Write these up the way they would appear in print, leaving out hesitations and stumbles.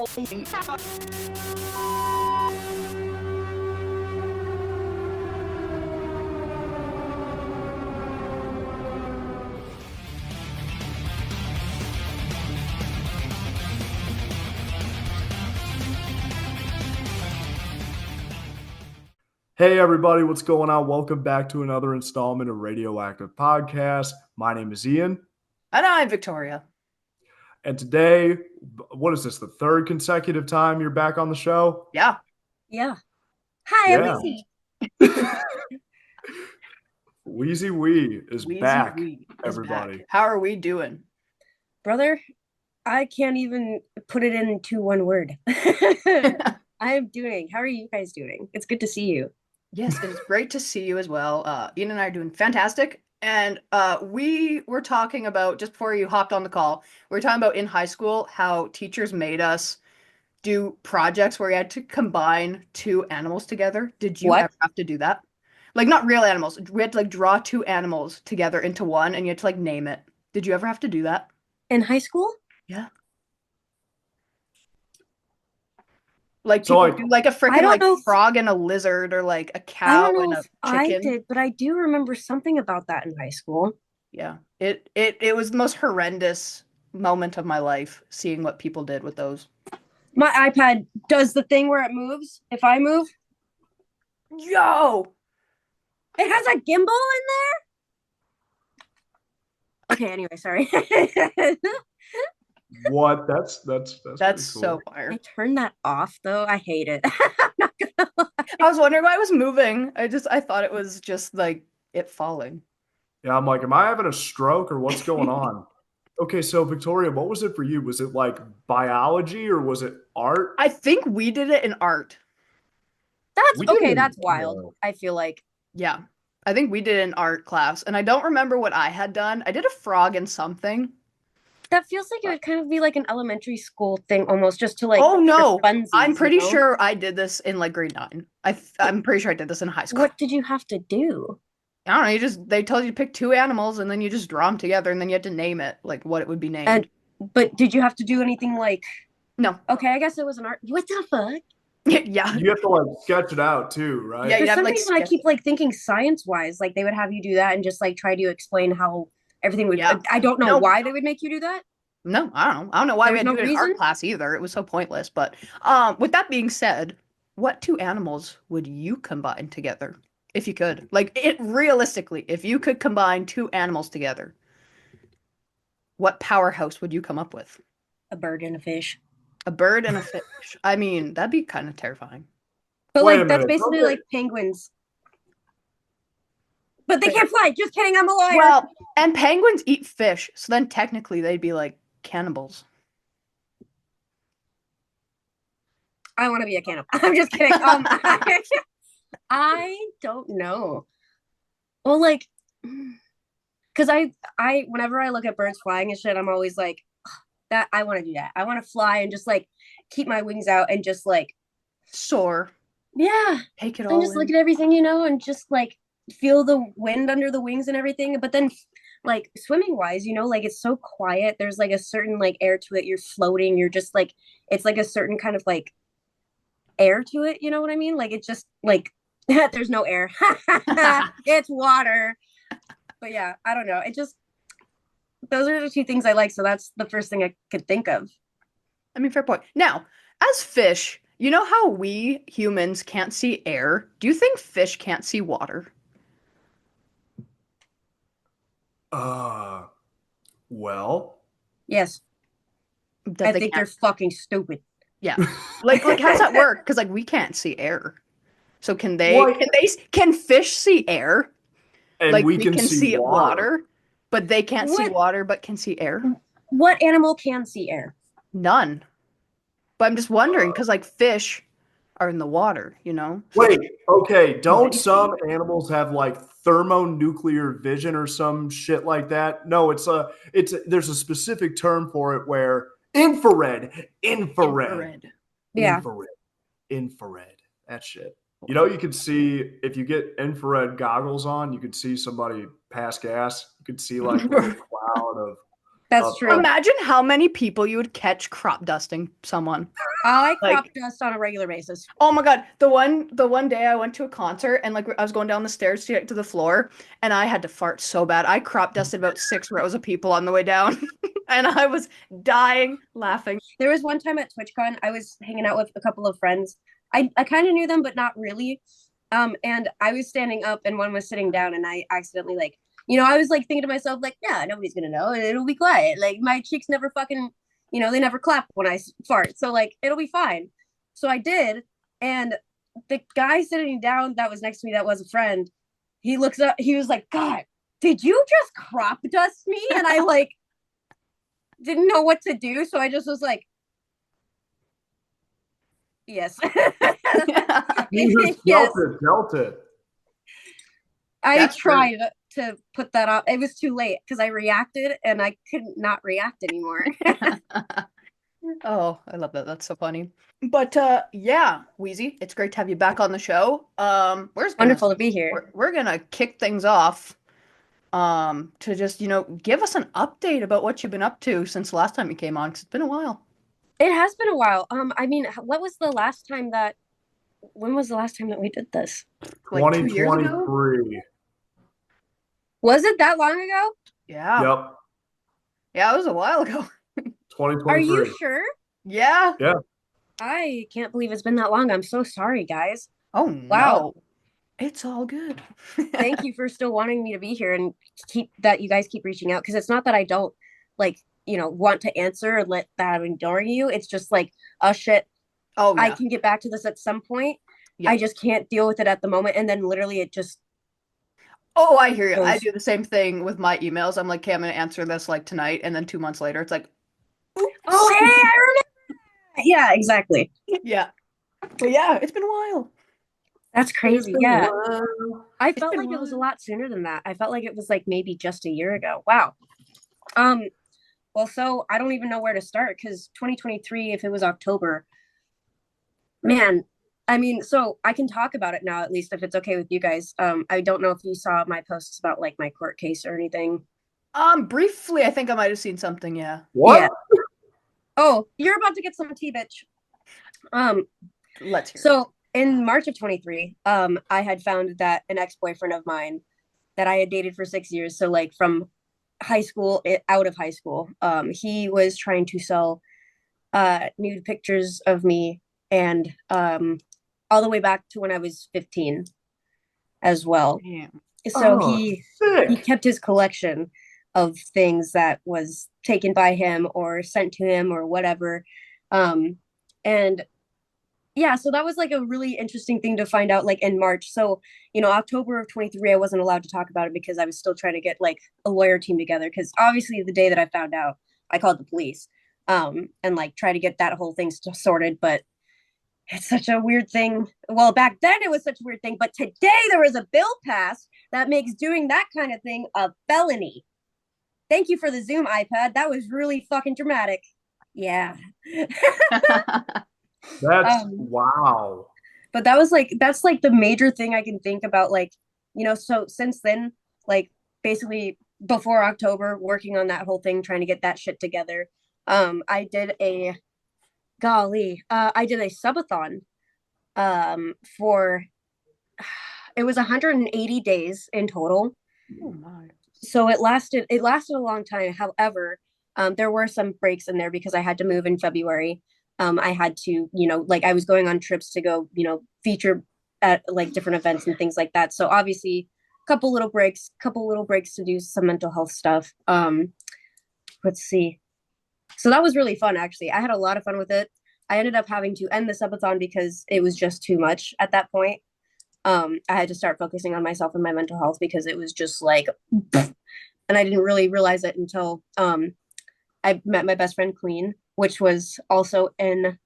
Hey everybody, what's going on? Welcome back to another installment of RadioActive Podcast. My name is Ian. And I'm Victoria. And today, what is this, the third consecutive time you're back on the show? Yeah. Hi, Yeah. Wheezy. Wheezy Wee is back, everybody. Back. How are we doing? Brother, I can't even put it into one word. I am doing. How are you guys doing? It's good to see you. Yes, it's great to see you as well. Ian and I are doing fantastic. And we were talking about, just before you hopped on the call, we were talking about in high school how teachers made us do projects where you had to combine two animals together. Did you ever have to do that? Like, not real animals. We had to, like, draw two animals together into one, and you had to, like, name it. Did you ever have to do that? In high school? Yeah. Like, people do, like, a freaking, like, frog and a lizard, or, like, a cow and a chicken. I did, but I do remember something about that in high school. Yeah. It was the most horrendous moment of my life, seeing what people did with those. My iPad does the thing where it moves. If I move, yo, it has a gimbal in there. Okay, anyway, sorry. What? That's cool. So fire. I turned that off though. I hate it. I'm not gonna lie. I was wondering why it was moving. I thought it was just like it falling. Yeah, I'm like, am I having a stroke or what's going on? Okay, so Victoria, what was it for you? Was it like biology or was it art? I think we did it in art. That's okay. That's wild. I feel like. Yeah. I think we did it in art class, and I don't remember what I had done. I did a frog in something. That feels like it would kind of be like an elementary school thing almost, just to like. Oh no, funsies, I'm pretty sure I did this in like grade 9. I'm pretty sure I did this in high school. What did you have to do? I don't know. They told you to pick two animals, and then you just draw them together, and then you had to name it, like what it would be named. But did you have to do anything like? No. Okay, I guess it was an art. What the fuck? Yeah. You have to like sketch it out too, right? Yeah. For some reason, I keep like thinking science-wise, like they would have you do that and just like try to explain how everything would. Yeah. I don't know why they would make you do that. No, I don't know. I don't know why we had to do it in art class either. It was so pointless. But with that being said, what two animals would you combine together if you could? Like, realistically, if you could combine two animals together, what powerhouse would you come up with? A bird and a fish. A bird and a fish. I mean, that'd be kind of terrifying. But like, that's basically like penguins. But they can't fly. Just kidding. I'm a liar. Well, and penguins eat fish, so then technically they'd be like cannibals. I want to be a cannibal. I'm just kidding. I don't know. Well, like, because I whenever I look at birds flying and shit, I'm always like, that I want to do that. I want to fly and just like keep my wings out and just like soar. Yeah. Take it all. And just look at everything, and just like feel the wind under the wings and everything. But then like swimming wise, like it's so quiet. There's like a certain like air to it. You're floating. You're just like, it's like a certain kind of like air to it. You know what I mean? Like it's just like there's no air. It's water. But yeah, I don't know. It just, those are the two things I like. So that's the first thing I could think of. I mean, fair point. Now, as fish, you know how we humans can't see air? Do you think fish can't see water? Well. Yes. I think they're fucking stupid. Yeah. Like how does that work? Because like we can't see air. So can fish see air? And like we can see water, but they can't see water but can see air? What animal can see air? None. But I'm just wondering, because like fish are in the water, Wait, okay. Don't some animals have like thermonuclear vision or some shit like that? No, there's a specific term for it where infrared. Yeah. Infrared. That shit. You could see, if you get infrared goggles on, you could see somebody pass gas. You could see like a little cloud of That's true. Imagine how many people you would catch crop dusting someone. I crop Like- dust on a regular basis. Oh my god, the one day I went to a concert and like I was going down the stairs to get to the floor and I had to fart so bad. I crop dusted about 6 rows of people on the way down and I was dying laughing. There was one time at TwitchCon, I was hanging out with a couple of friends. I kind of knew them, but not really. And I was standing up and one was sitting down and I accidentally like, I was like thinking to myself, like, yeah, nobody's gonna know. It'll be quiet. Like my cheeks never fucking, they never clap when I fart. So like, it'll be fine. So I did. And the guy sitting down that was next to me, that was a friend, he looks up, he was like, God, did you just crop dust me? And I like, didn't know what to do. So I just was like, yes. You just Yes. dealt it. I That's tried to put that off. It was too late because I reacted and I couldn't not react anymore. Oh, I love that. That's so funny. But yeah, Wheezy, it's great to have you back on the show. Wonderful to be here. We're gonna kick things off to just, give us an update about what you've been up to since the last time you came on, because it's been a while. It has been a while. I mean, when was the last time that we did this? Like 2 years ago? 2023. Was it that long ago? Yeah. Yep. Yeah, it was a while ago. 2023. Are you sure? Yeah. Yeah. I can't believe it's been that long. I'm so sorry, guys. Oh, Wow. no. It's all good. Thank you for still wanting me to be here and you guys keep reaching out, because it's not that I don't like, want to answer and let that I'm ignoring you. It's just like, oh shit. Oh, yeah. I can get back to this at some point. Yeah. I just can't deal with it at the moment. And then literally it just Oh, I hear you. I goes. do the same thing with my emails. I'm like, okay, I'm going to answer this like tonight. And then 2 months later, it's like, oops. Oh, hey, I remember. Yeah, exactly. Yeah. But yeah, it's been a while. That's crazy. Yeah. I It's felt been like it was a wild. lot sooner than that. I felt like it was like maybe just a year ago. Wow. Well, so I don't even know where to start, because 2023, if it was October, man, I mean, so I can talk about it now, at least if it's okay with you guys. I don't know if you saw my posts about like my court case or anything. Briefly, I think I might have seen something, yeah. What? Yeah. Oh, you're about to get some tea, bitch. Let's hear it. So in March of 23, I had found that an ex-boyfriend of mine that I had dated for 6 years, so like from high school, out of high school, he was trying to sell nude pictures of me, and all the way back to when I was 15 as well. Damn. So Oh, he sick. kept his collection of things that was taken by him or sent to him or whatever. And yeah, so that was like a really interesting thing to find out like in March. So, October of 23, I wasn't allowed to talk about it because I was still trying to get like a lawyer team together. Because obviously the day that I found out, I called the police and like try to get that whole thing sorted. But it's such a weird thing. Well, back then it was such a weird thing. But today there was a bill passed that makes doing that kind of thing a felony. Thank you for the Zoom iPad. That was really fucking dramatic. Yeah. That's wow. But that's like the major thing I can think about. Like, so since then, like basically before October, working on that whole thing, trying to get that shit together. I did a I did a subathon for it was 180 days in total. Oh my. So it lasted a long time. However, there were some breaks in there because I had to move in February. I had to, like I was going on trips to go, feature at like different events and things like that. So obviously couple little breaks to do some mental health stuff. Let's see. So that was really fun, actually. I had a lot of fun with it. I ended up having to end the subathon because it was just too much at that point. I had to start focusing on myself and my mental health because it was just like, and I didn't really realize it until I met my best friend Queen, which was also in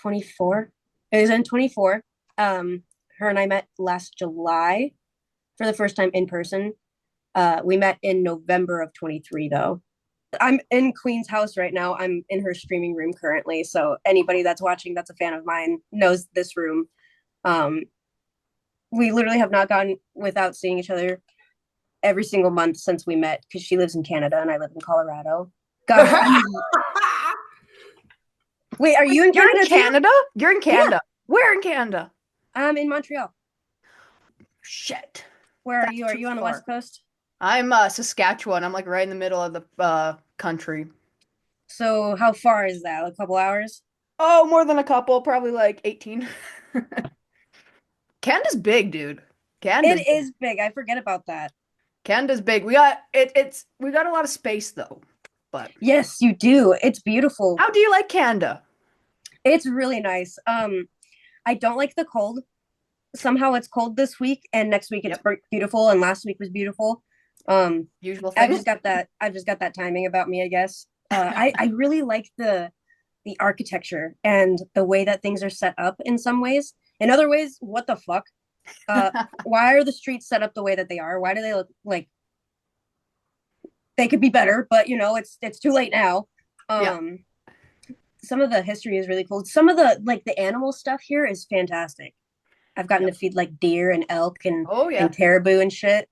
24. It was in 24. Her and I met last July for the first time in person. We met in November of 23, though. I'm in Queen's house right now. I'm in her streaming room currently. So anybody that's watching that's a fan of mine knows this room. We literally have not gone without seeing each other every single month since we met because she lives in Canada and I live in Colorado. Gosh, wait, are you in You're Canada in too? Canada? You're in Canada. Where in Canada? I'm in Montreal. Shit. Where are That's you? Are too you on the far. West Coast? I'm Saskatchewan. I'm like right in the middle of the country. So how far is that? A couple hours? Oh, more than a couple, probably like 18. Canada's big, dude. Canada's It is big. I forget about that. Canada's big. We got we got a lot of space though. But Yes, you do. It's beautiful. how do you like Canada? It's really nice. I don't like the cold. Somehow it's cold this week and next week it's Yep. beautiful and last week was beautiful. Um, Usual I've thing. just got that. I've just got that timing about me, I guess. I really like the architecture and the way that things are set up in some ways. In other ways, what the fuck? Uh, why are the streets set up the way that they are? Why do they look like they could be better? But it's too late now. Yeah. Um, some of the history is really cool. Some of the animal stuff here is fantastic. I've gotten to Yep. feed like deer and elk and Oh yeah. caribou and shit.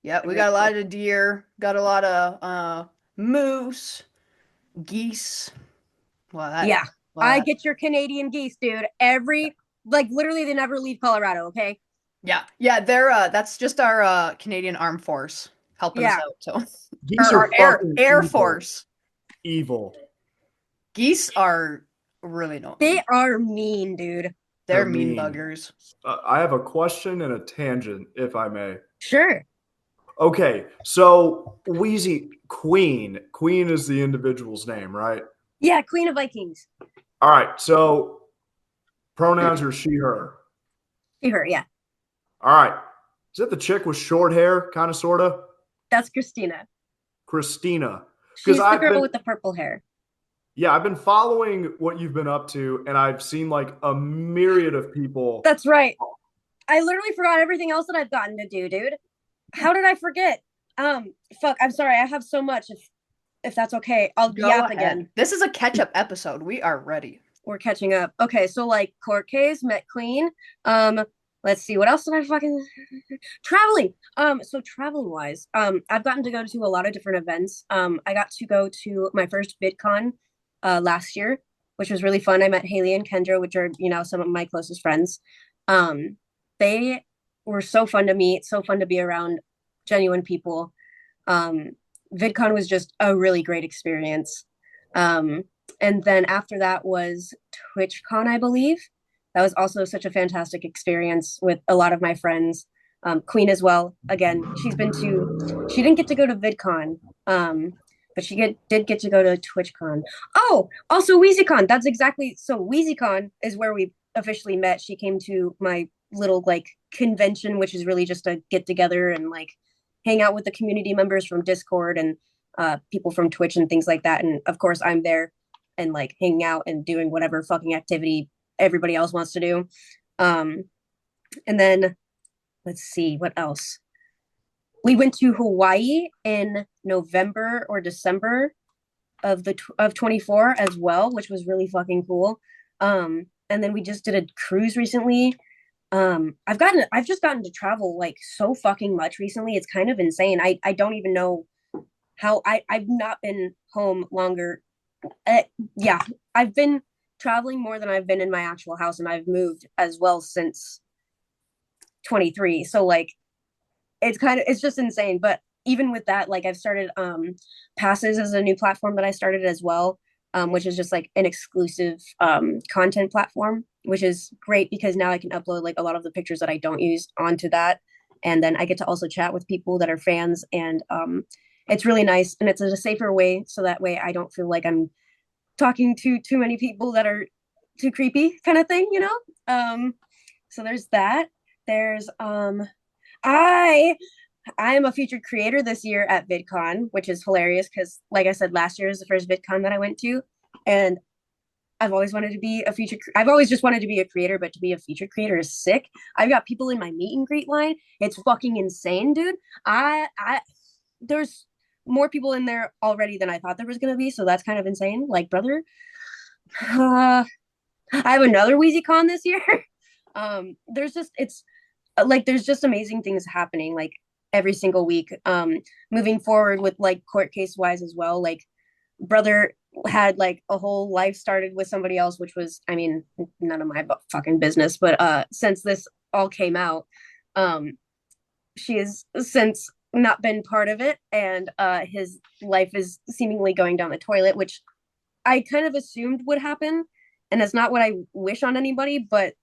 Yeah, They're we really got a cool. lot of deer, got a lot of moose, geese. Yeah, Well, I get your Canadian geese, dude. Literally, they never leave Colorado. Okay. yeah. Yeah, they're that's just our Canadian Armed Force helping us Yeah, out. So Geese or are our fucking Air evil. Force. Evil. Geese are really no they are mean, dude. they're They're mean mean. buggers. I have a question and a tangent, if I may. Sure. Okay, so Wheezy, Queen. Queen is the individual's name, right? Yeah, Queen of Vikings. All right, so pronouns are she, her. She, her. Yeah, All right. Is that the chick with short hair, kind of, sort of? that's Christina. Christina. Because She's the girl with the purple hair. yeah, I've been following what you've been up to, and I've seen like a myriad of people. That's right. I literally forgot everything else that I've gotten to do, dude. How did I forget? Fuck. I'm sorry. I have so much. If that's okay, I'll Go yap ahead. again. This is a catch-up episode. We are ready. We're catching up. Okay, so like court case, met Queen. Um, let's see, what else did I fucking traveling. So traveling wise, I've gotten to go to a lot of different events. I got to go to my first VidCon last year, which was really fun. I met Haley and Kendra, which are, some of my closest friends. They were so fun to meet, so fun to be around genuine people. Um, VidCon was just a really great experience. Um, and then after that was TwitchCon, I believe. That was also such a fantastic experience with a lot of my friends. Queen as well. Again, she didn't get to go to VidCon, but did get to go to TwitchCon. Oh, also WheezyCon. That's exactly so. WheezyCon is where we officially met. She came to my little like convention, which is really just a get together and like hang out with the community members from Discord and people from Twitch and things like that. And of course, I'm there and like hanging out and doing whatever fucking activity everybody else wants to do. Um, and then let's see what else. We went to Hawaii in November or December of 24 as well, which was really fucking cool. And then we just did a cruise recently. I've just gotten to travel like so fucking much recently. It's kind of insane. I don't even know how I've not been home longer. Uh, yeah, I've been traveling more than I've been in my actual house, and I've moved as well since 23. So like, it's just insane. But even with that, like I've started Passes as a new platform that I started as well, which is just like an exclusive content platform, which is great because now I can upload like a lot of the pictures that I don't use onto that, and then I get to also chat with people that are fans, and it's really nice, and it's a safer way, so that way I don't feel like I'm talking to too many people that are too creepy kind of thing. So there's that. There's I I am a featured creator this year at VidCon, which is hilarious because like I said, last year was the first VidCon that I went to, and I've always wanted to be a featured. I've always just wanted to be a creator, but to be a featured creator is sick. I've got people in my meet and greet line. It's fucking insane, dude. I there's more people in there already than I thought there was gonna be, so that's kind of insane. Like, brother, I have another WheezyCon this year. There's just it's like there's just amazing things happening. Like every single week. Moving forward with like court case wise as well, like brother had like a whole life started with somebody else, which was, I mean, none of my fucking business. But since this all came out, she has since not been part of it, and his life is seemingly going down the toilet, which I kind of assumed would happen, and it's not what I wish on anybody, but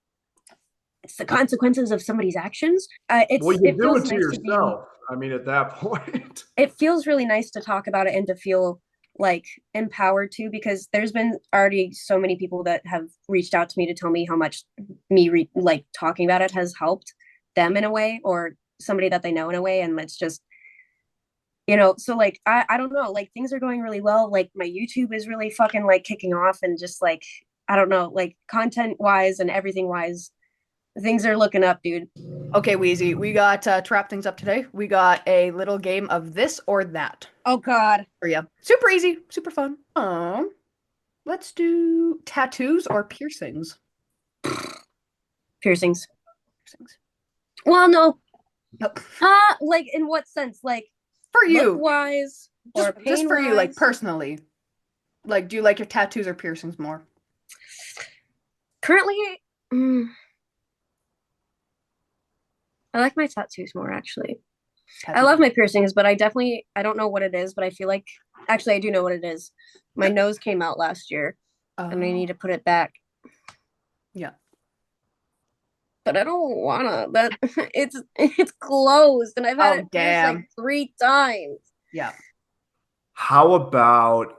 it's the consequences of somebody's actions. Well, you It do feels it to nice to be. yourself. I mean, at that point. It feels really nice to talk about it and to feel like empowered too, because there's been already so many people that have reached out to me to tell me how much like talking about it has helped them in a way, or somebody that they know in a way, and it's just, so like I don't know, like things are going really well. Like my YouTube is really fucking like kicking off, and just like I don't know, like content wise and everything wise, things are looking up, dude. Okay, Wheezy, we got to wrap things up today. We got a little game of this or that Oh God. for you. Super easy, super fun. Let's do tattoos or piercings. Piercings. Piercings. Well, no. Nope. Like in what sense? Like For you, look wise or pain just for you, like wise? personally. Like, do you like your tattoos or piercings more? Currently, I like my tattoos more, actually. I love my piercings, but I don't know what it is, but I feel like, actually, I do know what it is. My nose came out last year, and I need to put it back. Yeah. But I don't wanna. It's closed, and I've had it pierced like 3 times. Yeah. How about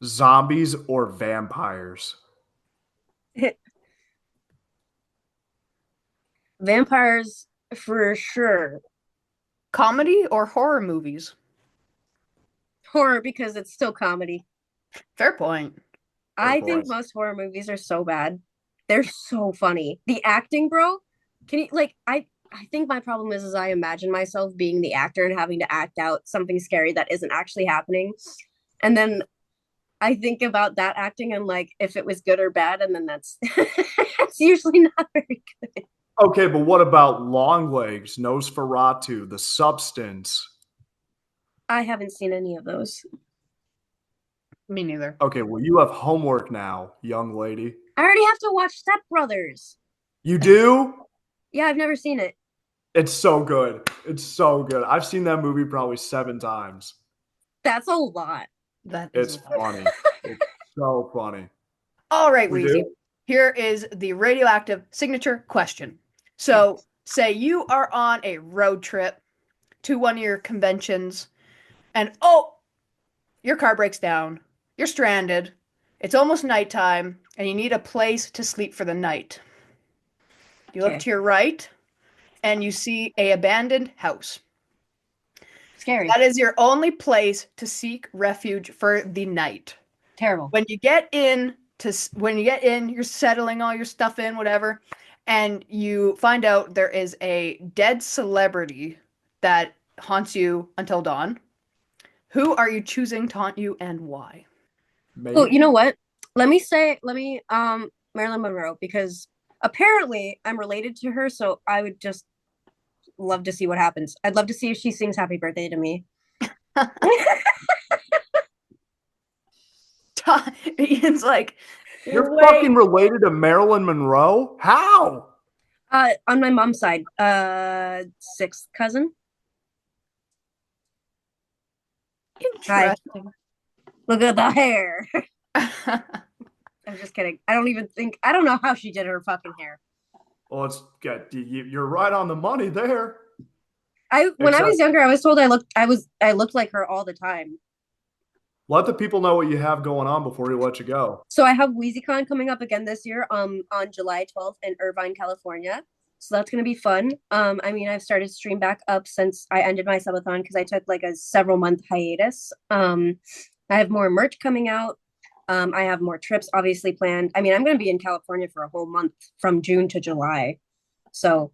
zombies or vampires? Vampires for sure. Comedy or horror movies? Horror, because it's still comedy. Fair point. I think most horror movies are so bad. They're so funny. The acting, bro. Can you like I think my problem is I imagine myself being the actor and having to act out something scary that isn't actually happening. And then I think about that acting and like if it was good or bad, and then that's it's usually not very good. Okay, but what about Longlegs, Nosferatu, The Substance? I haven't seen any of those. Me neither. Okay, well, you have homework now, young lady. I already have to watch Step Brothers. You do? Yeah, I've never seen it. It's so good. It's so good. I've seen that movie probably 7 times. That's a lot. It's funny. It's so funny. All right, We Wheezy. do? Here is the radioactive signature question. So, say you are on a road trip to one of your conventions, and your car breaks down. You're stranded. It's almost nighttime, and you need a place to sleep for the night. You look to your right, and you see a abandoned house. Scary. That is your only place to seek refuge for the night. Terrible. When you get in, you're settling all your stuff in, whatever, and you find out there is a dead celebrity that haunts you until dawn. Who are you choosing to haunt you, and why? Oh, you know what? Let me Marilyn Monroe, because apparently I'm related to her, so I would just love to see what happens. I'd love to see if she sings happy birthday to me. Ian's like, you're fucking related to Marilyn Monroe? How? On my mom's side, 6th cousin. Interesting. Hi. Look at the hair. I'm just kidding. I don't know how she did her fucking hair. Well, it's good. You're right on the money there. When I was younger, I was told I looked like her all the time. Let the people know what you have going on before we let you go. So I have WheezyCon coming up again this year, on July 12th in Irvine, California. So that's gonna be fun. I mean, I've started stream back up since I ended my subathon because I took like a several month hiatus. I have more merch coming out. I have more trips obviously planned. I mean, I'm gonna be in California for a whole month from June to July. So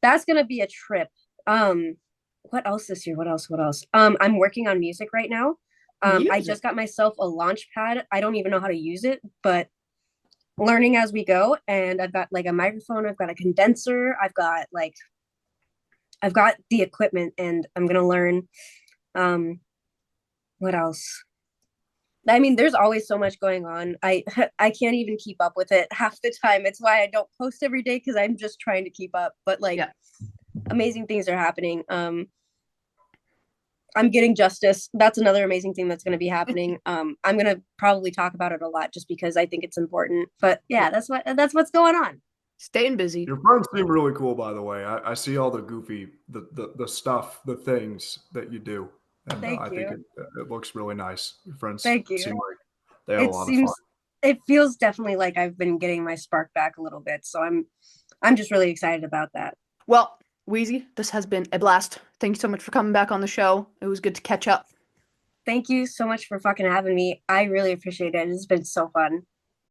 that's gonna be a trip. What else this year? What else? I'm working on music right now. I just got myself a launch pad. I don't even know how to use it, but learning as we go. And I've got like a microphone, I've got a condenser, I've got like I've got the equipment and I'm gonna learn. What else? I mean, there's always so much going on. I can't even keep up with it half the time. It's why I don't post every day because I'm just trying to keep up. But like Yeah. amazing things are happening. I'm getting justice. That's another amazing thing that's going to be happening. I'm going to probably talk about it a lot just because I think it's important. But yeah, that's what's going on. Staying busy. Your friends seem really cool, by the way. I see all the goofy, the stuff, the things that you do, and Thank I think you. it looks really nice. Your friends Thank you. seem like they have a It lot of fun. seems it feels definitely like I've been getting my spark back a little bit. So I'm just really excited about that. Well, Wheezy, this has been a blast. Thank you so much for coming back on the show. It was good to catch up. Thank you so much for fucking having me. I really appreciate it. It's been so fun.